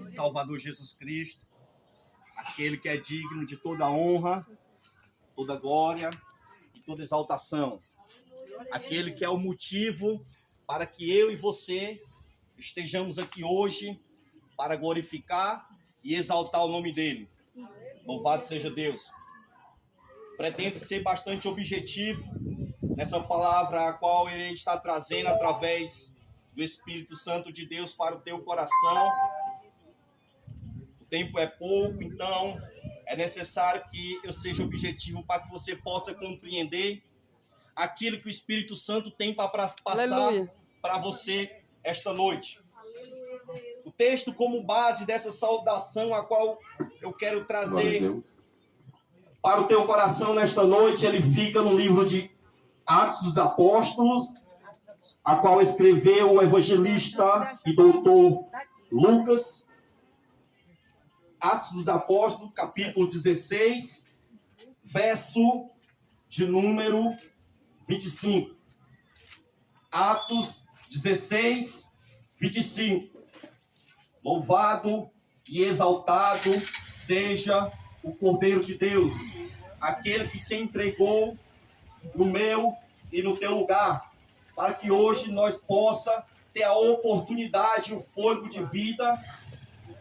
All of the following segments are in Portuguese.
Salvador Jesus Cristo, aquele que é digno de toda honra, toda glória e toda exaltação, aquele que é o motivo para que eu e você estejamos aqui hoje para glorificar e exaltar o nome dele. Louvado seja Deus. Pretendo ser bastante objetivo nessa palavra a qual irei estar trazendo através do Espírito Santo de Deus para o teu coração. O tempo é pouco, então é necessário que eu seja objetivo para que você possa compreender aquilo que o Espírito Santo tem para passar para você esta noite. O texto como base dessa saudação a qual eu quero trazer para o teu coração nesta noite, ele fica no livro de Atos dos Apóstolos, a qual escreveu o evangelista e doutor Lucas. Atos dos Apóstolos, capítulo 16, verso de número 25. Atos 16, 25. Louvado e exaltado seja o Cordeiro de Deus, aquele que se entregou no meu e no teu lugar, para que hoje nós possa ter a oportunidade, o fôlego de vida,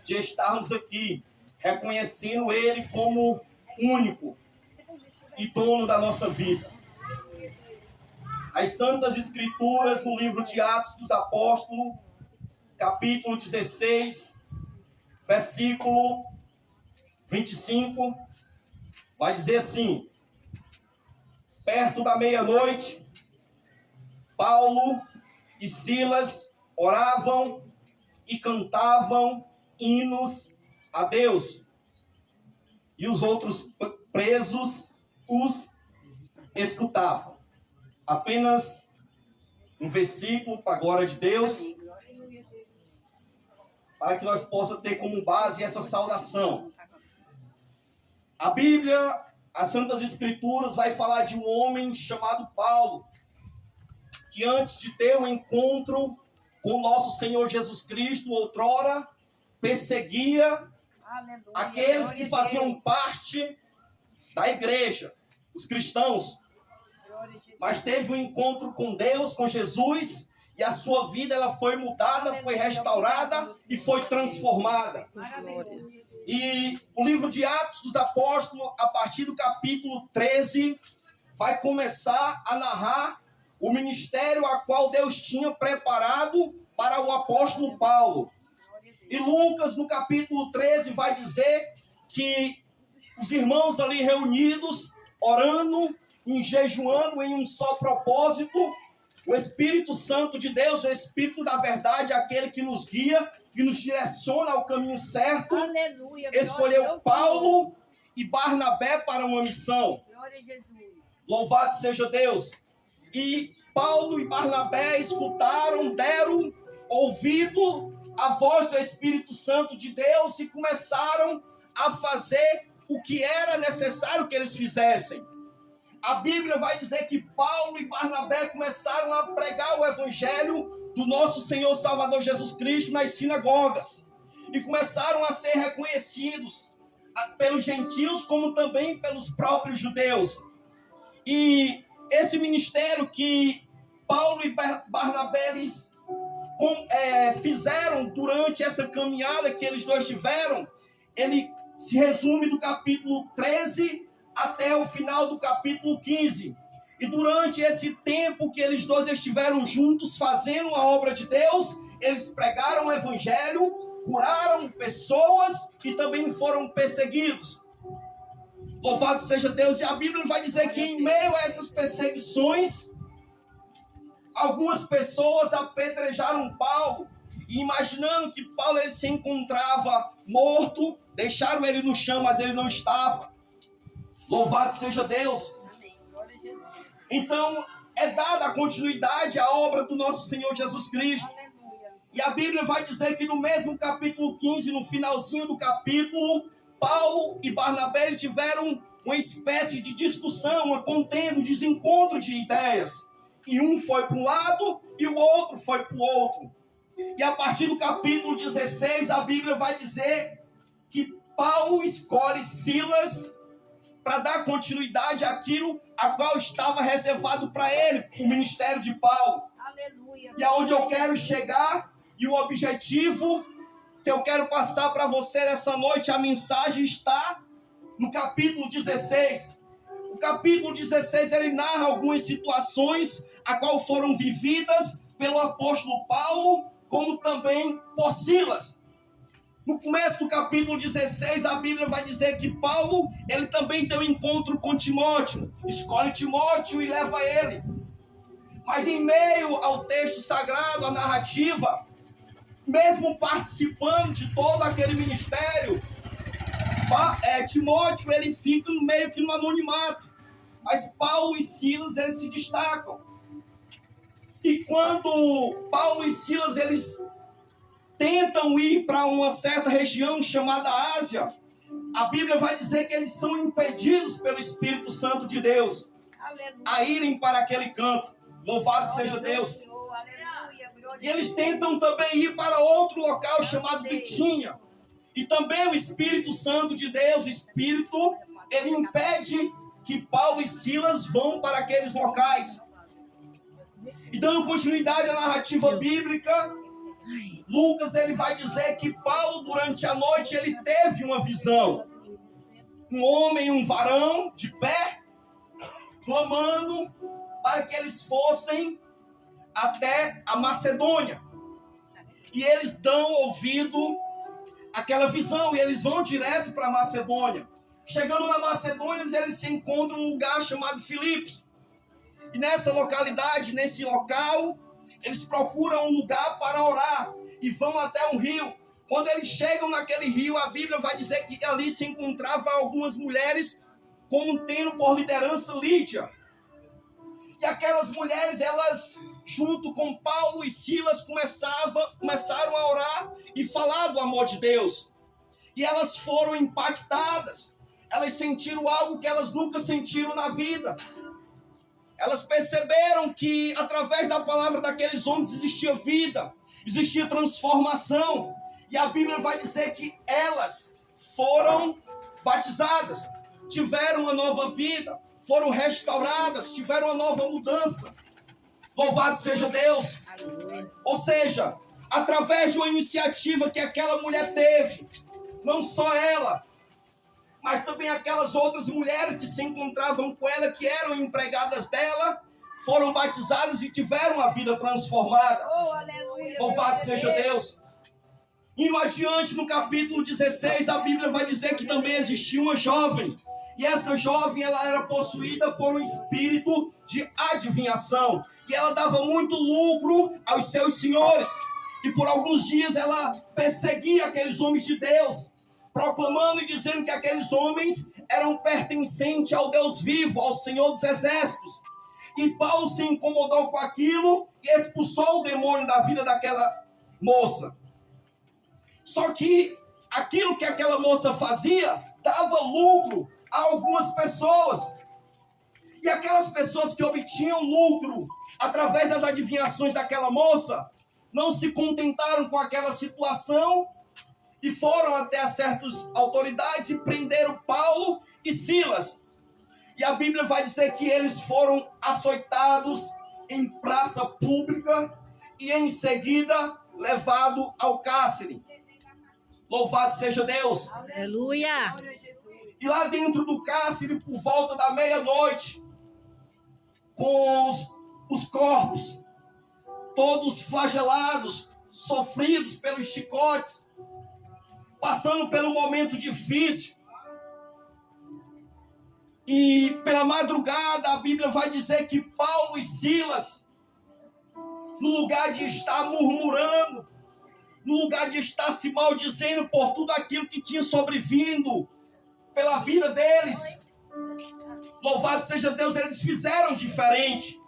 de estarmos aqui, reconhecendo Ele como único e dono da nossa vida. As Santas Escrituras, no livro de Atos dos Apóstolos, capítulo 16, versículo 25, vai dizer assim: perto da meia-noite, Paulo e Silas oravam e cantavam hinos a Deus, e os outros presos os escutavam. Apenas um versículo para a glória de Deus, para que nós possamos ter como base essa saudação. A Bíblia, as Santas Escrituras, vai falar de um homem chamado Paulo, que antes de ter um encontro com o nosso Senhor Jesus Cristo, outrora, perseguia aqueles que faziam parte da igreja, os cristãos. Mas teve um encontro com Deus, com Jesus, e a sua vida ela foi mudada, foi restaurada e foi transformada. E o livro de Atos dos Apóstolos, a partir do capítulo 13, vai começar a narrar o ministério a qual Deus tinha preparado para o apóstolo Paulo. E Lucas, no capítulo 13, vai dizer que os irmãos ali reunidos, orando, jejuando em um só propósito, o Espírito Santo de Deus, o Espírito da verdade, aquele que nos guia, que nos direciona ao caminho certo, escolheu Paulo e Barnabé para uma missão. Glória a Jesus. Louvado seja Deus. E Paulo e Barnabé escutaram, deram ouvido à voz do Espírito Santo de Deus e começaram a fazer o que era necessário que eles fizessem. A Bíblia vai dizer que Paulo e Barnabé começaram a pregar o evangelho do nosso Senhor Salvador Jesus Cristo nas sinagogas. E começaram a ser reconhecidos pelos gentios como também pelos próprios judeus. E esse ministério que Paulo e Barnabé fizeram durante essa caminhada que eles dois tiveram, ele se resume do capítulo 13 até o final do capítulo 15. E durante esse tempo que eles dois estiveram juntos fazendo a obra de Deus, eles pregaram o evangelho, curaram pessoas e também foram perseguidos. Louvado seja Deus. E a Bíblia vai dizer que em meio a essas perseguições, algumas pessoas apedrejaram Paulo, e imaginando que Paulo ele se encontrava morto, deixaram ele no chão, mas ele não estava. Louvado seja Deus. Então, é dada a continuidade à obra do nosso Senhor Jesus Cristo. E a Bíblia vai dizer que no mesmo capítulo 15, no finalzinho do capítulo, Paulo e Barnabé tiveram uma espécie de discussão, uma contenda, um desencontro de ideias. E um foi para um lado e o outro foi para o outro. E a partir do capítulo 16, a Bíblia vai dizer que Paulo escolhe Silas para dar continuidade àquilo a qual estava reservado para ele, o ministério de Paulo. Aleluia. E aonde eu quero chegar, e o objetivo que eu quero passar para você nessa noite, a mensagem está no capítulo 16. O capítulo 16, ele narra algumas situações a qual foram vividas pelo apóstolo Paulo, como também por Silas. No começo do capítulo 16, a Bíblia vai dizer que Paulo, ele também tem um encontro com Timóteo. Escolhe Timóteo e leva ele. Mas em meio ao texto sagrado, a narrativa, mesmo participando de todo aquele ministério, Timóteo, ele fica meio que no anonimato. Mas Paulo e Silas, eles se destacam. E quando Paulo e Silas, eles tentam ir para uma certa região chamada Ásia, a Bíblia vai dizer que eles são impedidos pelo Espírito Santo de Deus a irem para aquele canto. Louvado seja Deus. E eles tentam também ir para outro local chamado Bitínia. E também o Espírito Santo de Deus, o Espírito, ele impede que Paulo e Silas vão para aqueles locais. E dando continuidade à narrativa bíblica, Lucas, ele vai dizer que Paulo, durante a noite, ele teve uma visão. Um homem, um varão, de pé, clamando para que eles fossem até a Macedônia. E eles dão ouvido àquela visão, e eles vão direto para a Macedônia. Chegando na Macedônia, eles se encontram num lugar chamado Filipos. E nessa localidade, nesse local, eles procuram um lugar para orar e vão até um rio. Quando eles chegam naquele rio, a Bíblia vai dizer que ali se encontravam algumas mulheres como tendo por liderança Lídia. E aquelas mulheres, elas, junto com Paulo e Silas, começaram a orar e falar do amor de Deus. E elas foram impactadas. Elas sentiram algo que elas nunca sentiram na vida. Elas perceberam que através da palavra daqueles homens existia vida, existia transformação. E a Bíblia vai dizer que elas foram batizadas, tiveram uma nova vida, foram restauradas, tiveram uma nova mudança. Louvado seja Deus. Ou seja, através de uma iniciativa que aquela mulher teve, não só ela, mas também aquelas outras mulheres que se encontravam com ela, que eram empregadas dela, foram batizadas e tiveram a vida transformada. Louvado seja Deus. Indo adiante no capítulo 16, a Bíblia vai dizer que também existia uma jovem. E essa jovem, ela era possuída por um espírito de adivinhação. E ela dava muito lucro aos seus senhores. E por alguns dias ela perseguia aqueles homens de Deus, proclamando e dizendo que aqueles homens eram pertencentes ao Deus vivo, ao Senhor dos Exércitos. E Paulo se incomodou com aquilo e expulsou o demônio da vida daquela moça. Só que aquilo que aquela moça fazia dava lucro a algumas pessoas. E aquelas pessoas que obtinham lucro através das adivinhações daquela moça não se contentaram com aquela situação e foram até certas autoridades e prenderam Paulo e Silas. E a Bíblia vai dizer que eles foram açoitados em praça pública e em seguida levados ao cárcere. Louvado seja Deus. Aleluia. E lá dentro do cárcere, por volta da meia-noite, com os corpos todos flagelados, sofridos pelos chicotes, passando pelo momento difícil. E pela madrugada, a Bíblia vai dizer que Paulo e Silas, no lugar de estar murmurando, no lugar de estar se maldizendo por tudo aquilo que tinha sobrevindo pela vida deles, louvado seja Deus, eles fizeram diferente.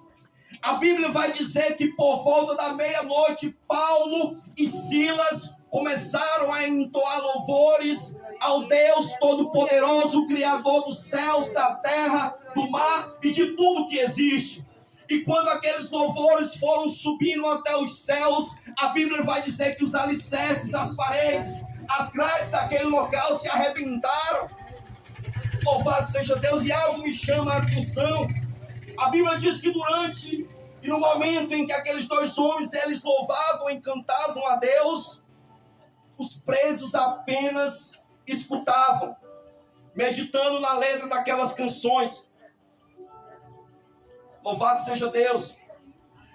A Bíblia vai dizer que por volta da meia-noite, Paulo e Silas começaram a entoar louvores ao Deus Todo-Poderoso, Criador dos céus, da terra, do mar e de tudo que existe. E quando aqueles louvores foram subindo até os céus, a Bíblia vai dizer que os alicerces, as paredes, as grades daquele local se arrebentaram. Louvado seja Deus. E algo me chama a atenção. A Bíblia diz que durante e no momento em que aqueles dois homens eles louvavam e cantavam a Deus, os presos apenas escutavam, meditando na letra daquelas canções. Louvado seja Deus.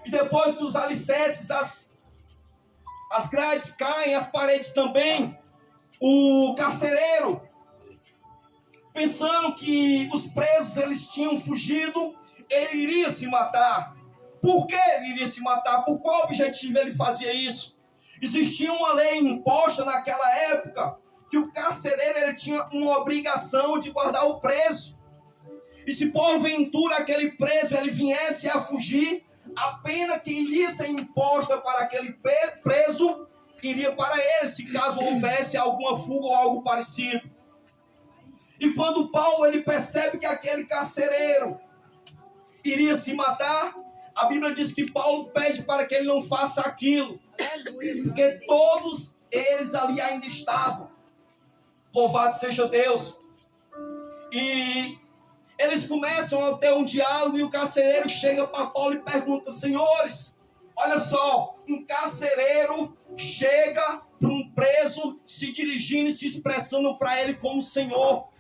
E depois que os alicerces, as grades caem, as paredes também, o carcereiro, pensando que os presos eles tinham fugido, ele iria se matar. Por que ele iria se matar? Por qual objetivo ele fazia isso? Existia uma lei imposta naquela época que o carcereiro ele tinha uma obrigação de guardar o preso. E se porventura aquele preso ele viesse a fugir, a pena que iria ser imposta para aquele preso iria para ele, se caso houvesse alguma fuga ou algo parecido. E quando Paulo ele percebe que aquele carcereiro iria se matar, a Bíblia diz que Paulo pede para que ele não faça aquilo, porque todos eles ali ainda estavam. Louvado seja Deus. E eles começam a ter um diálogo e o carcereiro chega para Paulo e pergunta: senhores, olha só, um carcereiro chega para um preso se dirigindo e se expressando para ele como Senhor.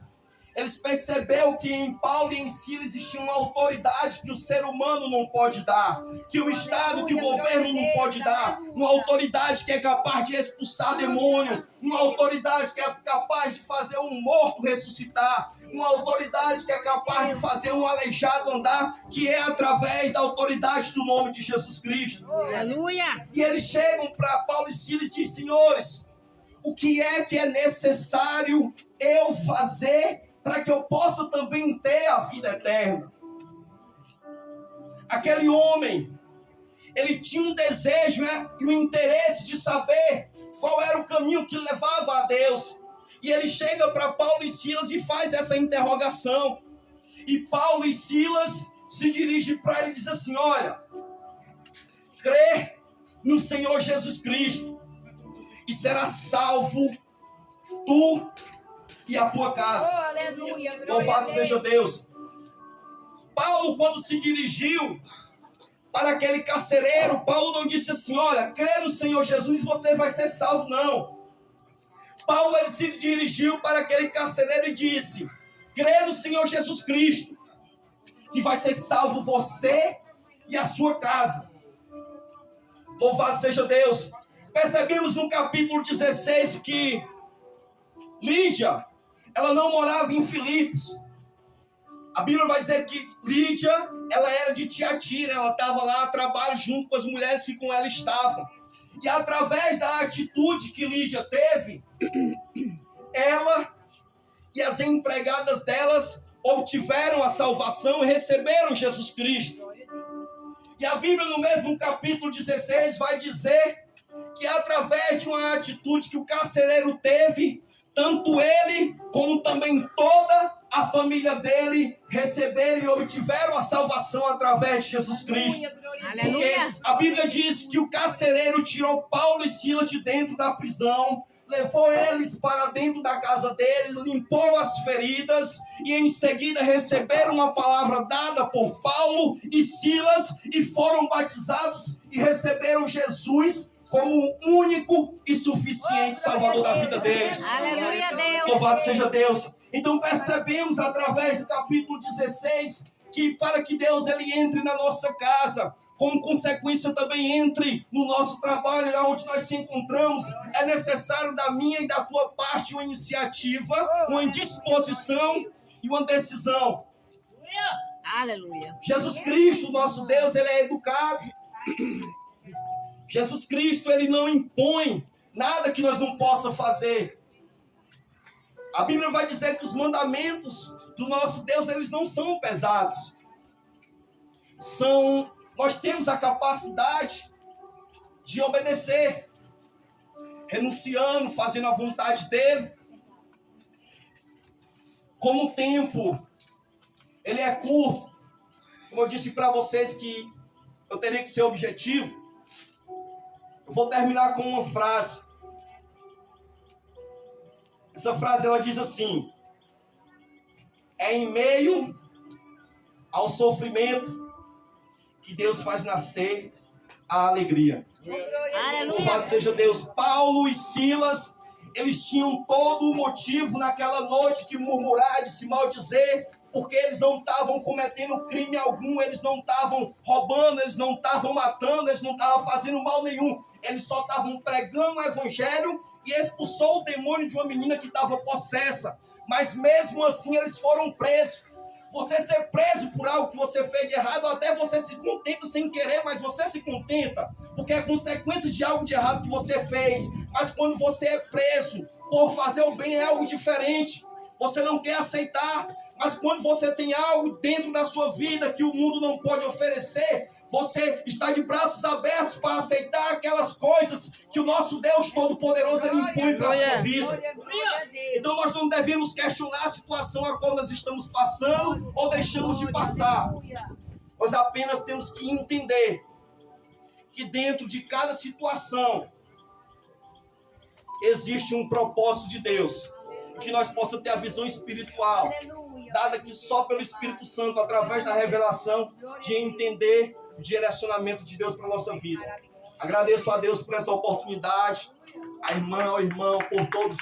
Eles perceberam que em Paulo e em Silas existia uma autoridade que o ser humano não pode dar, que o Estado, que o governo não pode dar, uma autoridade que é capaz de expulsar demônio, uma autoridade que é capaz de fazer um morto ressuscitar, uma autoridade que é capaz de fazer um aleijado andar, que é através da autoridade do nome de Jesus Cristo. Aleluia! E eles chegam para Paulo e Silas e dizem: senhores, o que é necessário eu fazer para que eu possa também ter a vida eterna? Aquele homem, ele tinha um desejo e um interesse de saber qual era o caminho que levava a Deus. E ele chega para Paulo e Silas e faz essa interrogação. E Paulo e Silas se dirigem para ele e dizem assim: olha, crê no Senhor Jesus Cristo e será salvo tu e a tua casa. Oh, aleluia. Louvado seja Deus. Paulo, quando se dirigiu para aquele carcereiro, Paulo não disse assim: olha, crê no Senhor Jesus e você vai ser salvo, não. Paulo ele se dirigiu para aquele carcereiro e disse: crê no Senhor Jesus Cristo, que vai ser salvo você e a sua casa. Louvado seja Deus. Percebemos no capítulo 16 que Lídia, ela não morava em Filipos. A Bíblia vai dizer que Lídia, ela era de Tiatira, ela estava lá a trabalho junto com as mulheres que com ela estavam. E através da atitude que Lídia teve, ela e as empregadas delas obtiveram a salvação e receberam Jesus Cristo. E a Bíblia no mesmo capítulo 16 vai dizer que através de uma atitude que o carcereiro teve, tanto ele como também toda a família dele receberam e obtiveram a salvação através de Jesus Cristo. Porque a Bíblia diz que o carcereiro tirou Paulo e Silas de dentro da prisão, levou eles para dentro da casa deles, limpou as feridas e em seguida receberam uma palavra dada por Paulo e Silas e foram batizados e receberam Jesus como o único e suficiente Salvador da vida deles. Aleluia, Deus. Louvado seja Deus. Então percebemos através do capítulo 16 que para que Deus ele entre na nossa casa, como consequência também entre no nosso trabalho, onde nós se encontramos, é necessário da minha e da tua parte uma iniciativa, uma disposição e uma decisão. Aleluia. Jesus Cristo, nosso Deus, ele é educado. Jesus Cristo, ele não impõe nada que nós não possamos fazer. A Bíblia vai dizer que os mandamentos do nosso Deus, eles não são pesados. Nós temos a capacidade de obedecer, renunciando, fazendo a vontade dele. Como o tempo, ele é curto, como eu disse para vocês que eu teria que ser objetivo, Eu vou terminar com uma frase. Essa frase ela diz assim: é em meio ao sofrimento que Deus faz nascer a alegria. Louvado Aleluia. seja Deus. Paulo e Silas, eles tinham todo o motivo naquela noite de murmurar, de se maldizer, porque eles não estavam cometendo crime algum, eles não estavam roubando, eles não estavam matando, eles não estavam fazendo mal nenhum. Eles só estavam pregando o evangelho e expulsou o demônio de uma menina que estava possessa. Mas mesmo assim eles foram presos. Você ser preso por algo que você fez de errado, até você se contenta sem querer, mas você se contenta, porque é consequência de algo de errado que você fez. Mas quando você é preso por fazer o bem, é algo diferente. Você não quer aceitar, mas quando você tem algo dentro da sua vida que o mundo não pode oferecer, você está de braços abertos para aceitar aquelas coisas que o nosso Deus Todo-Poderoso ele impõe para a sua vida. Então nós não devemos questionar a situação a qual nós estamos passando ou deixamos de passar. Nós apenas temos que entender que dentro de cada situação existe um propósito de Deus. Que nós possamos ter a visão espiritual, dada aqui só pelo Espírito Santo, através da revelação, de entender o direcionamento de Deus para a nossa vida. Agradeço a Deus por essa oportunidade, a irmã, ao irmão, por todos